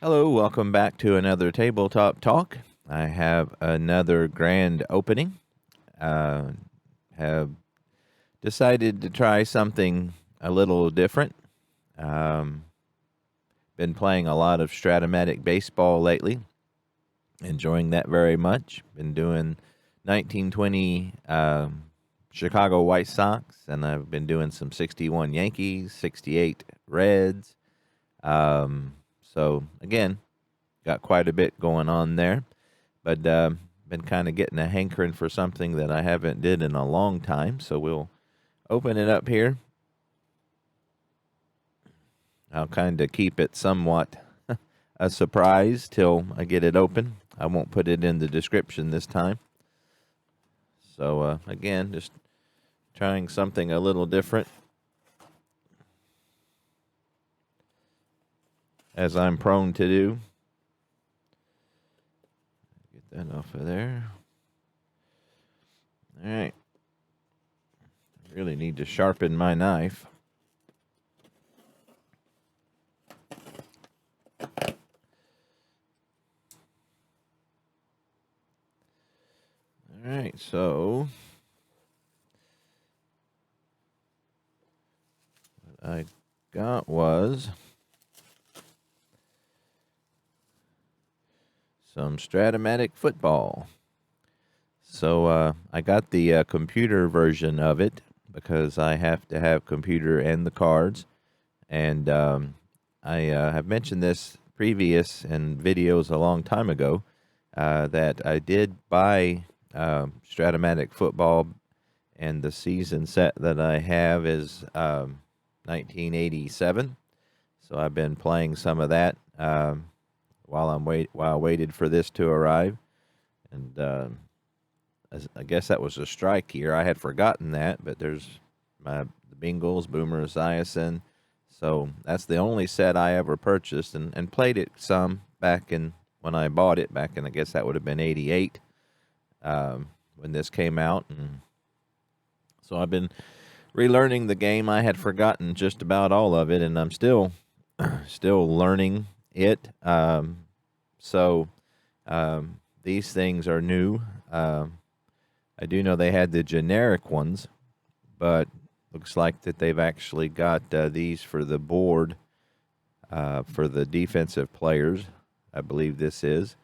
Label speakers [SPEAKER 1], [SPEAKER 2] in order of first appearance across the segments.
[SPEAKER 1] Hello, welcome back to another Tabletop Talk. I have another grand opening. Uh, have decided to try something a little different. Um, been playing a lot of Stratomatic baseball lately. Enjoying that very much. Been doing 1920 Chicago White Sox, and I've been doing some 61 Yankees, 68 Reds. So, again, got quite a bit going on there, but been kind of getting a hankering for something that I haven't did in a long time. So we'll open it up here. I'll kind of keep it somewhat a surprise till I get it open. I won't put it in the description this time. So again, just trying something a little different, as I'm prone to do. Get that off of there. All right. Really need to sharpen my knife. All right, so what I got was some Stratomatic football. So I got the computer version of it because I have to have computer and the cards. And I have mentioned this previous in videos a long time ago that I did buy Stratomatic football, and the season set that I have is 1987. So I've been playing some of that while I waited for this to arrive, and I guess that was a strike year. I had forgotten that, but there's the Bengals, Boomer Esiason. So that's the only set I ever purchased, and played it some back in when I bought it back in, I guess that would have been 88 when this came out. And so I've been relearning the game. I had forgotten just about all of it, and I'm still learning it. So these things are new. I do know they had the generic ones, but looks like that they've actually got these for the board for the defensive players. I believe this is.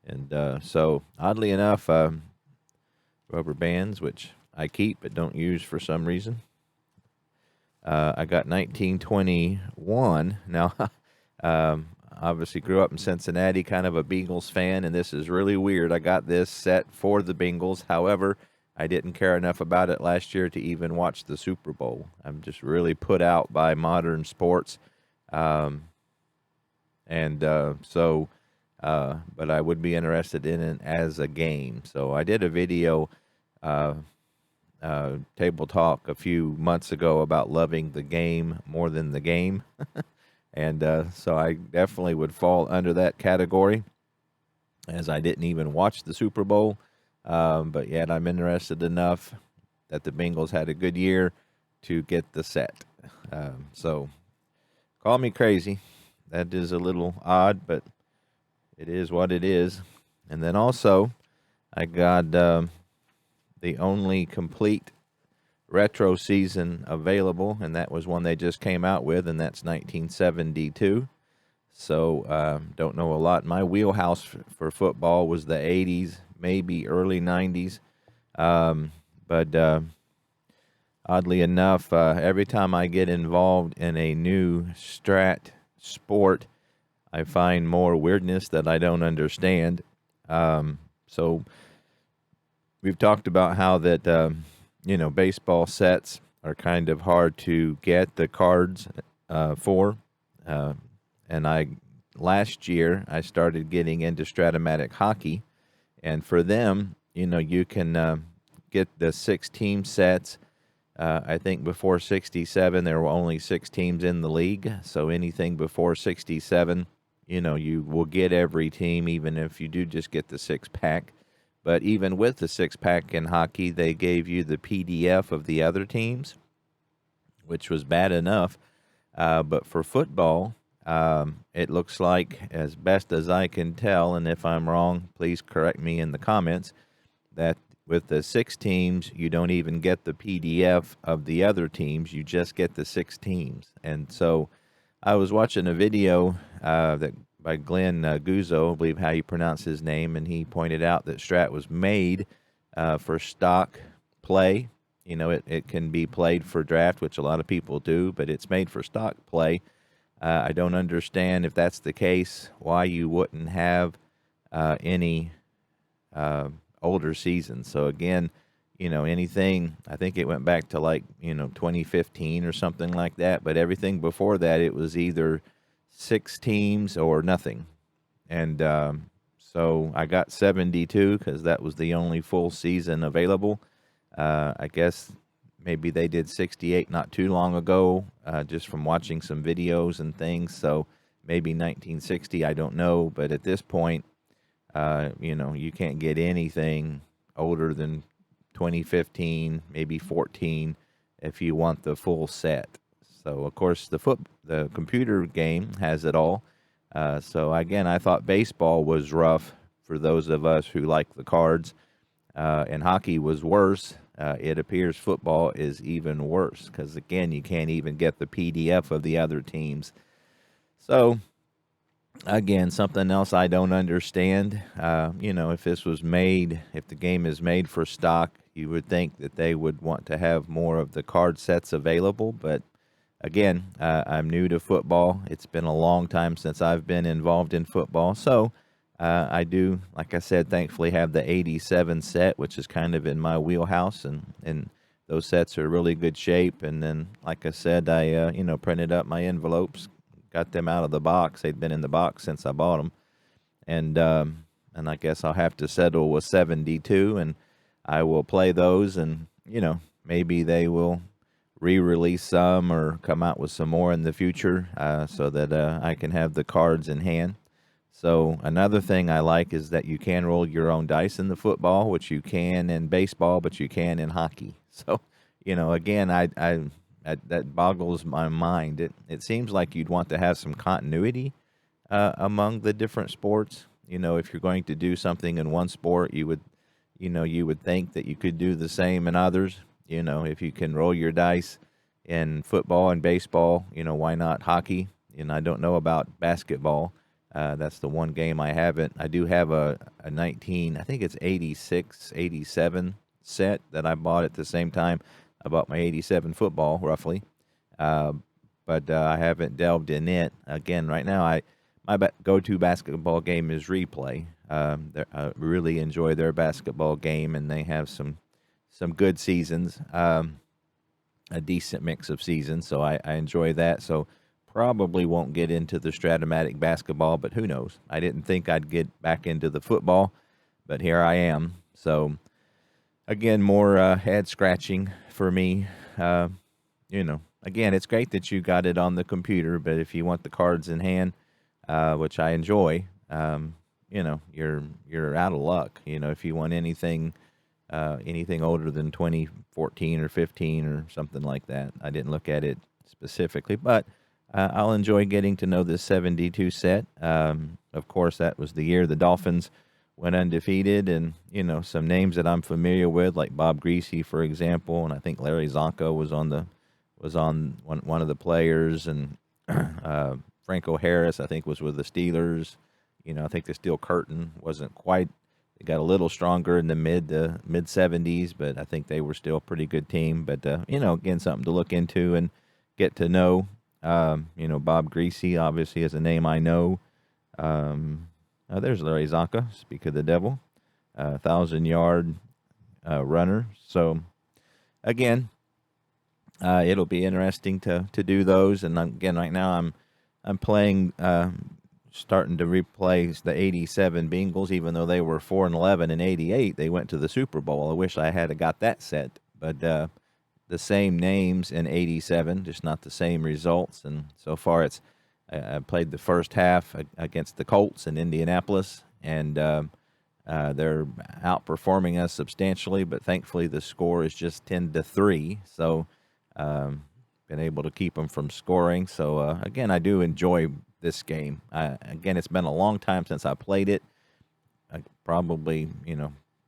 [SPEAKER 1] And so, oddly enough, rubber bands, which I keep but don't use for some reason. I got 1921. Now, obviously grew up in Cincinnati, kind of a Bengals fan, and this is really weird. I got this set for the Bengals. However, I didn't care enough about it last year to even watch the Super Bowl. I'm just really put out by modern sports. But I would be interested in it as a game. So I did a video, Table Talk, a few months ago about loving the game more than the game. And so I definitely would fall under that category, as I didn't even watch the Super Bowl. But yet I'm interested enough that the Bengals had a good year to get the set. So call me crazy. That is a little odd, but it is what it is. And then also I got the only complete retro season available, and that was one they just came out with, and that's 1972. So don't know a lot. My wheelhouse for football was the 80s, maybe early 90s. But oddly enough, every time I get involved in a new Strat sport, I find more weirdness that I don't understand. So we've talked about how that, baseball sets are kind of hard to get the cards for. And last year I started getting into Stratomatic hockey, and for them, you can get the 6-team sets. I think before 67 there were only 6 teams in the league, so anything before 67, you will get every team, even if you do just get the 6-pack. But even with the 6-pack in hockey, they gave you the PDF of the other teams, which was bad enough. But for football, It looks like, as best as I can tell, and if I'm wrong, please correct me in the comments, that with the 6 teams, you don't even get the PDF of the other teams. You just get the 6 teams. And so I was watching a video that by Glenn Guzzo, I believe how you pronounce his name, and he pointed out that Strat was made for stock play. You know, it can be played for draft, which a lot of people do, but it's made for stock play. I don't understand, if that's the case, why you wouldn't have any older seasons. So again, you know, anything, I think it went back to like, 2015 or something like that, but everything before that, it was either 6 teams or nothing. And so I got 72 because that was the only full season available. I guess maybe they did 68 not too long ago, just from watching some videos and things. So maybe 1960, I don't know. But at this point, you can't get anything older than 2015, maybe 14, if you want the full set. So of course the computer game has it all. So again, I thought baseball was rough for those of us who like the cards, and hockey was worse. It appears football is even worse because, again, you can't even get the PDF of the other teams. So, again, something else I don't understand. If if the game is made for stock, you would think that they would want to have more of the card sets available. But, again, I'm new to football. It's been a long time since I've been involved in football. So, I do, like I said, thankfully have the 87 set, which is kind of in my wheelhouse, and those sets are really good shape. And then, like I said, I printed up my envelopes, got them out of the box. They'd been in the box since I bought them, and I guess I'll have to settle with 72, and I will play those, and maybe they will re-release some or come out with some more in the future, so that I can have the cards in hand. So another thing I like is that you can roll your own dice in the football, which you can in baseball, but you can in hockey. So, again, that boggles my mind. It seems like you'd want to have some continuity among the different sports. If you're going to do something in one sport, you would think that you could do the same in others. If you can roll your dice in football and baseball, why not hockey? I don't know about basketball. That's the one game I haven't. I do have a 19, I think it's 86, 87 set that I bought at the same time I bought my 87 football, roughly. But I haven't delved in it. Again, right now, my go-to basketball game is Replay. I really enjoy their basketball game, and they have some good seasons, a decent mix of seasons, so I enjoy that. So probably won't get into the Stratomatic basketball, but who knows? I didn't think I'd get back into the football, but here I am. So, again, more head scratching for me. Again, it's great that you got it on the computer, but if you want the cards in hand, which I enjoy, you're out of luck. If you want anything older than 2014 or 15 or something like that. I didn't look at it specifically, but I'll enjoy getting to know this 72 set. Of course, that was the year the Dolphins went undefeated, and some names that I'm familiar with, like Bob Greasy, for example, and I think Larry Zonka was on one of the players, and Franco Harris, I think, was with the Steelers. I think the Steel Curtain wasn't quite. They got a little stronger in the mid 70s, but I think they were still a pretty good team. But again, something to look into and get to know. Bob Greasy, obviously, is a name I know. There's Larry Zonka, speak of the devil, 1,000-yard runner. So, again, it'll be interesting to do those. And again, right now I'm playing, starting to replace the 87 Bengals, even though they were 4-11 in 88. They went to the Super Bowl. I wish I had got that set, but the same names in 87, just not the same results. And so far, I played the first half against the Colts in Indianapolis, and they're outperforming us substantially. But thankfully, the score is just 10-3. So, been able to keep them from scoring. So again, I do enjoy this game. Again, it's been a long time since I played it. Probably,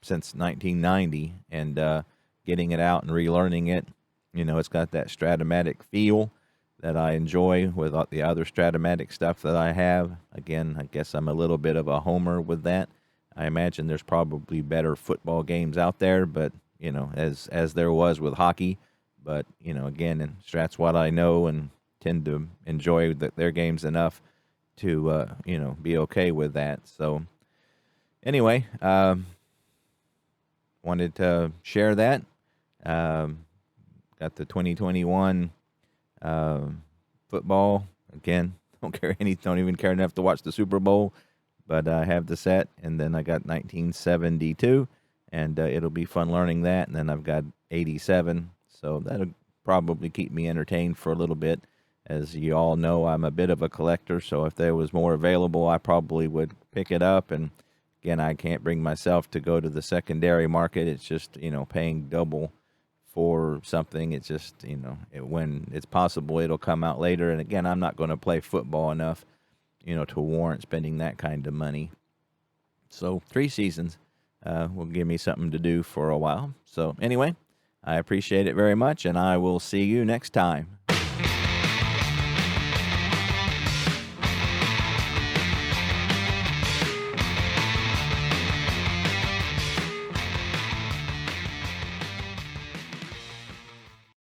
[SPEAKER 1] since 1990, and getting it out and relearning it. It's got that Stratomatic feel that I enjoy with the other Stratomatic stuff that I have. Again, I guess I'm a little bit of a homer with that. I imagine there's probably better football games out there, but as there was with hockey. But again, and Strat's what I know and tend to enjoy their games enough to be okay with that. So anyway, wanted to share that. Got the 2021 football. Again, don't even care enough to watch the Super Bowl, but I have the set, and then I got 1972, and it'll be fun learning that. And then I've got 87, so that'll probably keep me entertained for a little bit. As you all know, I'm a bit of a collector, so if there was more available, I probably would pick it up. And again, I can't bring myself to go to the secondary market. It's just, paying double for something. It's just, when it's possible, it'll come out later. And again, I'm not going to play football enough, to warrant spending that kind of money. So 3 seasons will give me something to do for a while. So anyway, I appreciate it very much, and I will see you next time.